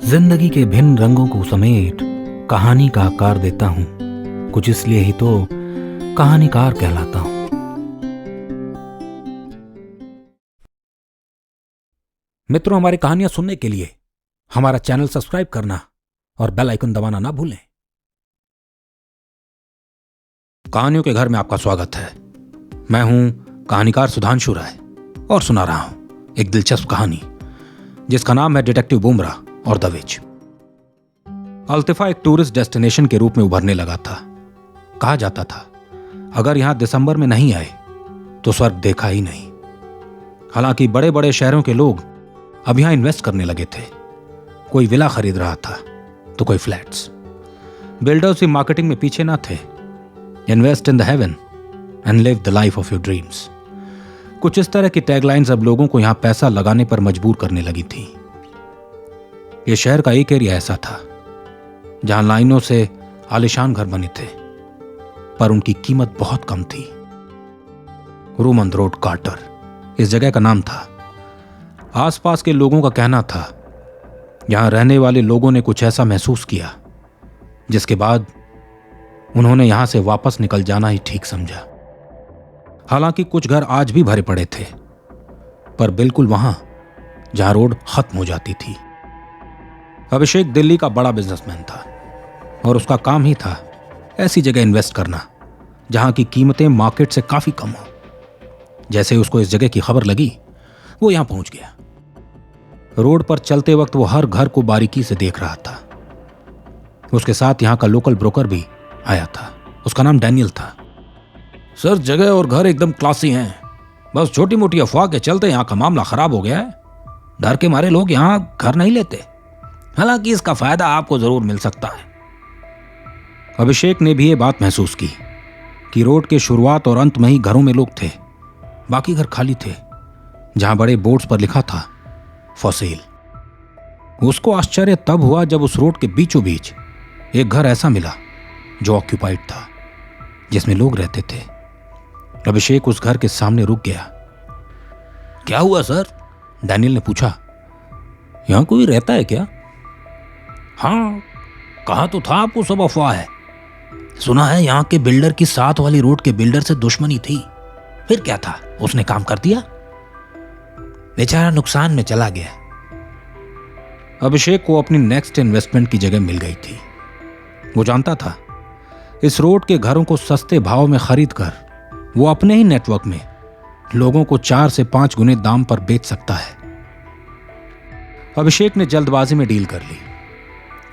जिंदगी के भिन्न रंगों को समेट कहानी का आकार देता हूं। कुछ इसलिए ही तो कहानीकार कहलाता हूं। मित्रों, हमारी कहानियां सुनने के लिए हमारा चैनल सब्सक्राइब करना और बेल आइकन दबाना ना भूलें। कहानियों के घर में आपका स्वागत है। मैं हूं कहानीकार सुधांशु राय और सुना रहा हूं एक दिलचस्प कहानी जिसका नाम है डिटेक्टिव बुमरा और द विच। अल्तिफा एक टूरिस्ट डेस्टिनेशन के रूप में उभरने लगा था। कहा जाता था अगर यहां दिसंबर में नहीं आए तो स्वर्ग देखा ही नहीं। हालांकि बड़े बड़े शहरों के लोग अब यहां इन्वेस्ट करने लगे थे। कोई विला खरीद रहा था तो कोई फ्लैट्स। बिल्डर्स भी मार्केटिंग में पीछे ना थे। Invest in the heaven and live the life of your dreams. कुछ इस तरह की टैगलाइंस अब लोगों को यहां पैसा लगाने पर मजबूर करने लगी थी। यह शहर का एक एरिया ऐसा था जहां लाइनों से आलीशान घर बने थे, पर उनकी कीमत बहुत कम थी। रोमन रोड कार्टर इस जगह का नाम था। आसपास के लोगों का कहना था यहां रहने वाले लोगों ने कुछ ऐसा महसूस किया जिसके बाद उन्होंने यहां से वापस निकल जाना ही ठीक समझा। हालांकि कुछ घर आज भी भरे पड़े थे, पर बिल्कुल वहां जहां रोड खत्म हो जाती थी। अभिषेक दिल्ली का बड़ा बिजनेसमैन था और उसका काम ही था ऐसी जगह इन्वेस्ट करना जहां की कीमतें मार्केट से काफी कम हो। जैसे उसको इस जगह की खबर लगी, वो यहां पहुंच गया। रोड पर चलते वक्त वो हर घर को बारीकी से देख रहा था। उसके साथ यहां का लोकल ब्रोकर भी आया था। उसका नाम डैनियल था। सर, जगह और घर एकदम क्लासी हैं, बस छोटी मोटी अफवाह के चलते यहां का मामला खराब हो गया है। डर के मारे लोग यहां घर नहीं लेते। हालांकि इसका फायदा आपको जरूर मिल सकता है। अभिषेक ने भी ये बात महसूस की कि रोड के शुरुआत और अंत में ही घरों में लोग थे। बाकी घर खाली थे जहां बड़े बोर्ड्स पर लिखा था फॉर सेल। उसको आश्चर्य तब हुआ जब उस रोड के बीचों बीच एक घर ऐसा मिला जो ऑक्यूपाइड था, जिसमें लोग रहते थे। अभिषेक उस घर के सामने रुक गया। क्या हुआ सर? डैनियल ने पूछा। यहां कोई रहता है क्या? हाँ, कहा तो था आपको सब अफवाह है। सुना है यहाँ के बिल्डर की साथ वाली रोड के बिल्डर से दुश्मनी थी। फिर क्या था, उसने काम कर दिया। बेचारा नुकसान में चला गया। अभिषेक को अपनी नेक्स्ट इन्वेस्टमेंट की जगह मिल गई थी। वो जानता था इस रोड के घरों को सस्ते भाव में खरीद कर वो अपने ही नेटवर्क में लोगों को 4 से 5 गुने दाम पर बेच सकता है। अभिषेक ने जल्दबाजी में डील कर ली।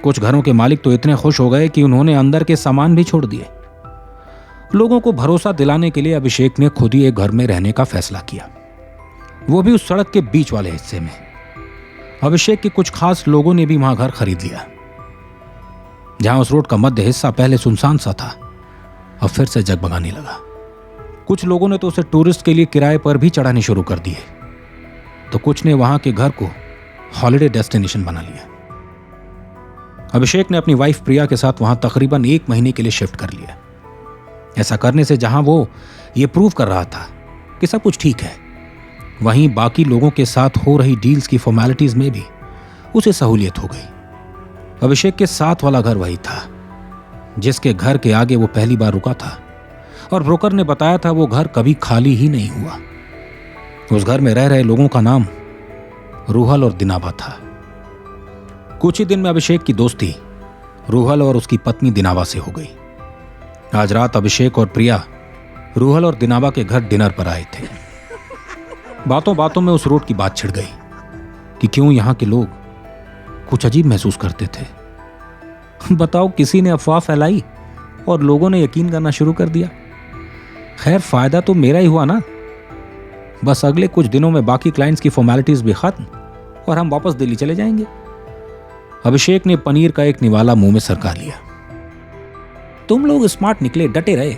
कुछ घरों के मालिक तो इतने खुश हो गए कि उन्होंने अंदर के सामान भी छोड़ दिए। लोगों को भरोसा दिलाने के लिए अभिषेक ने खुद ही एक घर में रहने का फैसला किया, वो भी उस सड़क के बीच वाले हिस्से में। अभिषेक के कुछ खास लोगों ने भी वहां घर खरीद लिया। जहां उस रोड का मध्य हिस्सा पहले सुनसान सा था, अब फिर से जगमगाने लगा। कुछ लोगों ने तो उसे टूरिस्ट के लिए किराए पर भी चढ़ाने शुरू कर दिए, तो कुछ ने वहां के घर को हॉलिडे डेस्टिनेशन बना लिया। अभिषेक ने अपनी वाइफ प्रिया के साथ वहां तकरीबन 1 महीने के लिए शिफ्ट कर लिया। ऐसा करने से जहां वो ये प्रूव कर रहा था कि सब कुछ ठीक है, वहीं बाकी लोगों के साथ हो रही डील्स की फॉर्मेलिटीज में भी उसे सहूलियत हो गई। अभिषेक के साथ वाला घर वही था जिसके घर के आगे वो पहली बार रुका था, और ब्रोकर ने बताया था वो घर कभी खाली ही नहीं हुआ। उस घर में रह रहे लोगों का नाम रूहल और दिनाबा था। कुछ ही दिन में अभिषेक की दोस्ती रूहल और उसकी पत्नी दिनाबा से हो गई। आज रात अभिषेक और प्रिया रूहल और दिनाबा के घर डिनर पर आए थे। बातों बातों में उस रोड की बात छिड़ गई कि क्यों यहां के लोग कुछ अजीब महसूस करते थे। बताओ, किसी ने अफवाह फैलाई और लोगों ने यकीन करना शुरू कर दिया। खैर, फायदा तो मेरा ही हुआ ना। बस अगले कुछ दिनों में बाकी क्लाइंट्स की फॉर्मेलिटीज भी खत्म और हम वापस दिल्ली चले जाएंगे। अभिषेक ने पनीर का एक निवाला मुंह में सरका लिया। तुम लोग स्मार्ट निकले, डटे रहे।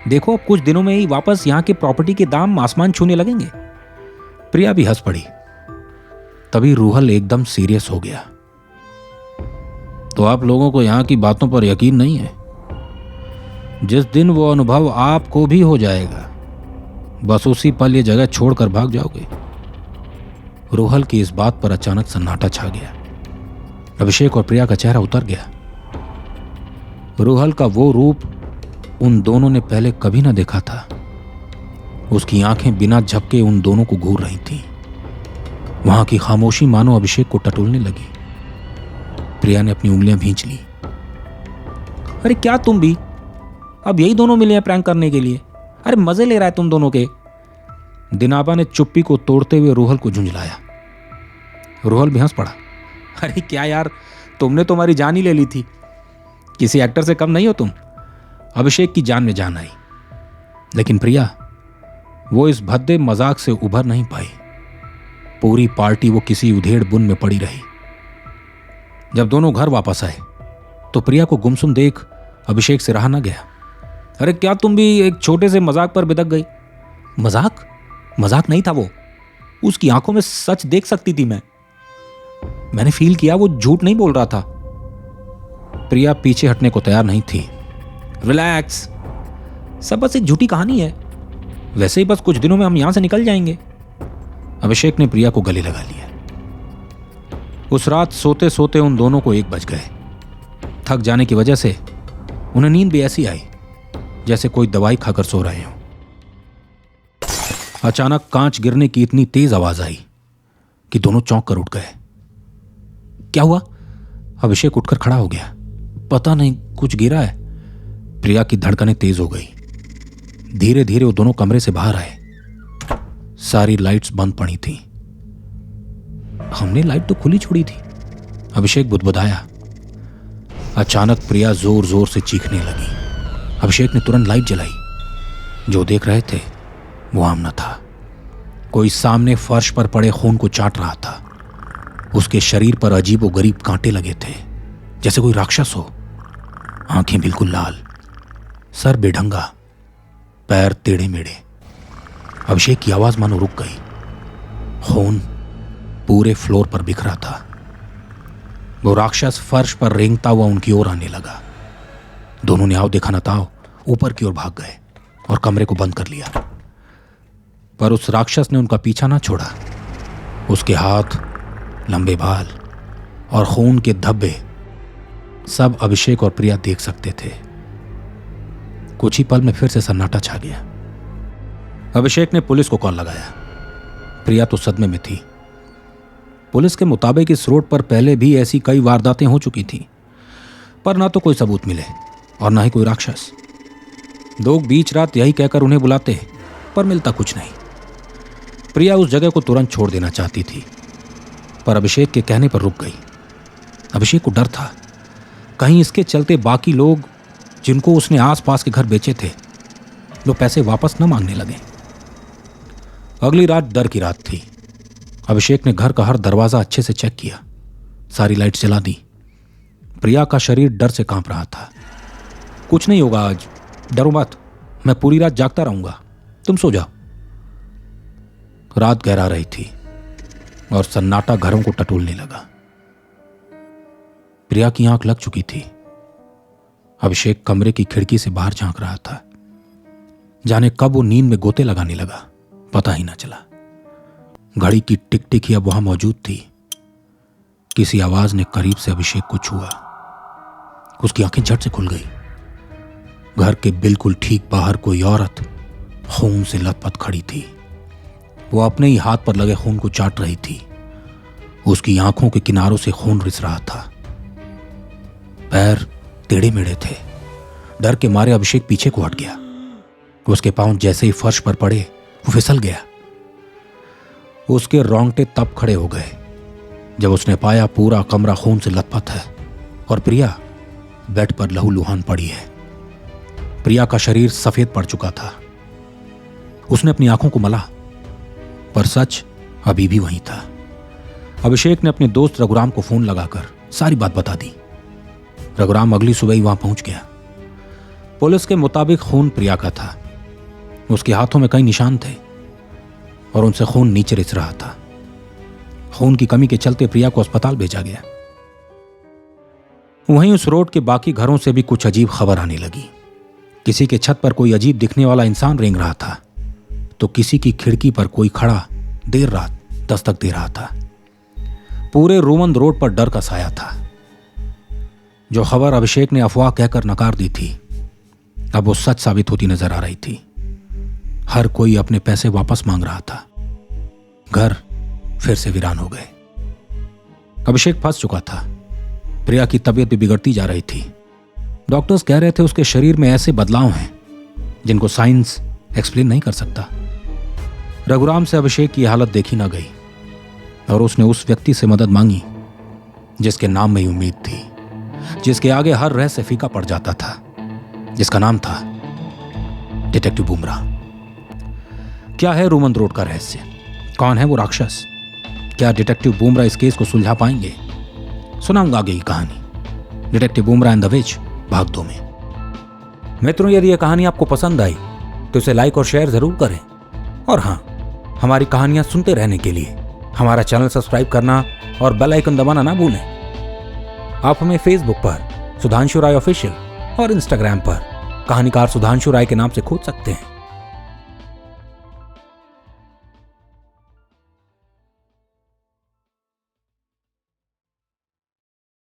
देखो, अब कुछ दिनों में ही वापस यहां के प्रॉपर्टी के दाम आसमान छूने लगेंगे। प्रिया भी हंस पड़ी। तभी रूहल एकदम सीरियस हो गया। तो आप लोगों को यहां की बातों पर यकीन नहीं है? जिस दिन वो अनुभव आपको भी हो जाएगा, बस उसी पल ये जगह छोड़कर भाग जाओगे। रूहल की इस बात पर अचानक सन्नाटा छा गया। अभिषेक और प्रिया का चेहरा उतर गया। रूहल का वो रूप उन दोनों ने पहले कभी ना देखा था। उसकी आंखें बिना झपके उन दोनों को घूर रही थीं। वहां की खामोशी मानो अभिषेक को टटोलने लगी। प्रिया ने अपनी उंगलियां भींच ली। अरे क्या तुम भी अब यही दोनों मिले हैं प्रैंक करने के लिए? अरे मजे ले रहा है तुम दोनों के। दिनाबा ने चुप्पी को तोड़ते हुए रूहल को झुंझलाया। रूहल भी हंस पड़ा। अरे क्या यार, तुमने तो हमारी जान ही ले ली थी। किसी एक्टर से कम नहीं हो तुम। अभिषेक की जान में जान आई। लेकिन प्रिया, वो इस भद्दे मजाक से उभर नहीं पाई। पूरी पार्टी वो किसी उधेड़ बुन में पड़ी रही। जब दोनों घर वापस आए तो प्रिया को गुमसुम देख अभिषेक से रहा न गया। अरे क्या तुम भी एक छोटे से मजाक पर बिदक गई? मजाक? मजाक नहीं था वो। उसकी आंखों में सच देख सकती थी मैंने फील किया वो झूठ नहीं बोल रहा था। प्रिया पीछे हटने को तैयार नहीं थी। रिलैक्स, सब बस एक झूठी कहानी है। वैसे ही बस कुछ दिनों में हम यहां से निकल जाएंगे। अभिषेक ने प्रिया को गले लगा लिया। उस रात सोते सोते उन दोनों को 1 बज गए। थक जाने की वजह से उन्हें नींद भी ऐसी आई जैसे कोई दवाई खाकर सो रहे हो। अचानक कांच गिरने की इतनी तेज आवाज आई कि दोनों चौंक कर उठ गए। क्या हुआ? अभिषेक उठकर खड़ा हो गया। पता नहीं, कुछ गिरा है। प्रिया की धड़कनें तेज हो गई। धीरे धीरे वो दोनों कमरे से बाहर आए। सारी लाइट्स बंद पड़ी थी। हमने लाइट तो खुली छोड़ी थी, अभिषेक बुदबुदाया। अचानक प्रिया जोर जोर से चीखने लगी। अभिषेक ने तुरंत लाइट जलाई। जो देख रहे थे वो आमना था। कोई सामने फर्श पर पड़े खून को चाट रहा था। उसके शरीर पर अजीबोगरीब कांटे लगे थे, जैसे कोई राक्षस हो। आंखें बिल्कुल लाल, सर बेढंगा, पैर टेढ़े मेढ़े। अभिषेक की आवाज मानो रुक गई। खून पूरे फ्लोर पर बिखरा था। वो राक्षस फर्श पर रेंगता हुआ उनकी ओर आने लगा। दोनों ने आओ देखा न ताओ ऊपर की ओर भाग गए और कमरे को बंद कर लिया। पर उस राक्षस ने उनका पीछा ना छोड़ा। उसके हाथ, लंबे बाल और खून के धब्बे सब अभिषेक और प्रिया देख सकते थे। कुछ ही पल में फिर से सन्नाटा छा गया। अभिषेक ने पुलिस को कॉल लगाया। प्रिया तो सदमे में थी। पुलिस के मुताबिक इस रोड पर पहले भी ऐसी कई वारदातें हो चुकी थी, पर ना तो कोई सबूत मिले और ना ही कोई राक्षस। लोग बीच रात यही कहकर उन्हें बुलाते, पर मिलता कुछ नहीं। प्रिया उस जगह को तुरंत छोड़ देना चाहती थी, पर अभिषेक के कहने पर रुक गई। अभिषेक को डर था, कहीं इसके चलते बाकी लोग जिनको उसने आसपास के घर बेचे थे वो पैसे वापस न मांगने लगे। अगली रात डर की रात थी। अभिषेक ने घर का हर दरवाजा अच्छे से चेक किया, सारी लाइट जला दी। प्रिया का शरीर डर से कांप रहा था। कुछ नहीं होगा आज, डरो मत, मैं पूरी रात जागता रहूंगा, तुम सो जाओ। रात गहरा रही थी और सन्नाटा घरों को टटोलने लगा। प्रिया की आंख लग चुकी थी। अभिषेक कमरे की खिड़की से बाहर झांक रहा था। जाने कब वो नींद में गोते लगाने लगा, पता ही ना चला। घड़ी की टिक टिक ही अब वहां मौजूद थी। किसी आवाज ने करीब से अभिषेक को छुआ। उसकी आंखें झट से खुल गई। घर के बिल्कुल ठीक बाहर कोई औरत खून से लथपथ खड़ी थी। वो अपने ही हाथ पर लगे खून को चाट रही थी। उसकी आंखों के किनारों से खून रिस रहा था। पैर टेढ़े मेढ़े थे। डर के मारे अभिषेक पीछे को हट गया। उसके पांव जैसे ही फर्श पर पड़े वो फिसल गया। उसके रोंगटे तब खड़े हो गए जब उसने पाया पूरा कमरा खून से लथपथ है और प्रिया बेड पर लहूलुहान पड़ी है। प्रिया का शरीर सफेद पड़ चुका था। उसने अपनी आंखों को मला, पर सच अभी भी वहीं था। अभिषेक ने अपने दोस्त रघुराम को फोन लगाकर सारी बात बता दी। रघुराम अगली सुबह ही वहां पहुंच गया। पुलिस के मुताबिक खून प्रिया का था। उसके हाथों में कई निशान थे और उनसे खून नीचे रिस रहा था। खून की कमी के चलते प्रिया को अस्पताल भेजा गया। वहीं उस रोड के बाकी घरों से भी कुछ अजीब खबर आने लगी। किसी के छत पर कोई अजीब दिखने वाला इंसान रेंग रहा था, तो किसी की खिड़की पर कोई खड़ा देर रात दस्तक दे रहा था। पूरे रोमन रोड पर डर का साया था। जो खबर अभिषेक ने अफवाह कहकर नकार दी थी, अब वो सच साबित होती नजर आ रही थी। हर कोई अपने पैसे वापस मांग रहा था। घर फिर से वीरान हो गए। अभिषेक फंस चुका था। प्रिया की तबीयत भी बिगड़ती जा रही थी। डॉक्टर्स कह रहे थे उसके शरीर में ऐसे बदलाव हैं जिनको साइंस एक्सप्लेन नहीं कर सकता। रघुराम से अभिषेक की हालत देखी ना गई और उसने उस व्यक्ति से मदद मांगी जिसके नाम में ही उम्मीद थी, जिसके आगे हर रहस्य फीका पड़ जाता था, जिसका नाम था डिटेक्टिव बुमराह। क्या है रूमंद रोड का रहस्य? कौन है वो राक्षस? क्या डिटेक्टिव बुमराह इस केस को सुलझा पाएंगे? सुनाऊंगा आगे की कहानी detective Bumrah and the which भाग 2 में। मित्रों, यदि यह कहानी आपको पसंद आई तो इसे लाइक और शेयर जरूर करें। और हाँ, हमारी कहानियां सुनते रहने के लिए हमारा चैनल सब्सक्राइब करना और बेल आइकन दबाना ना भूलें। आप हमें फेसबुक पर सुधांशु राय ऑफिशियल और इंस्टाग्राम पर कहानीकार सुधांशु राय के नाम से खोज सकते हैं।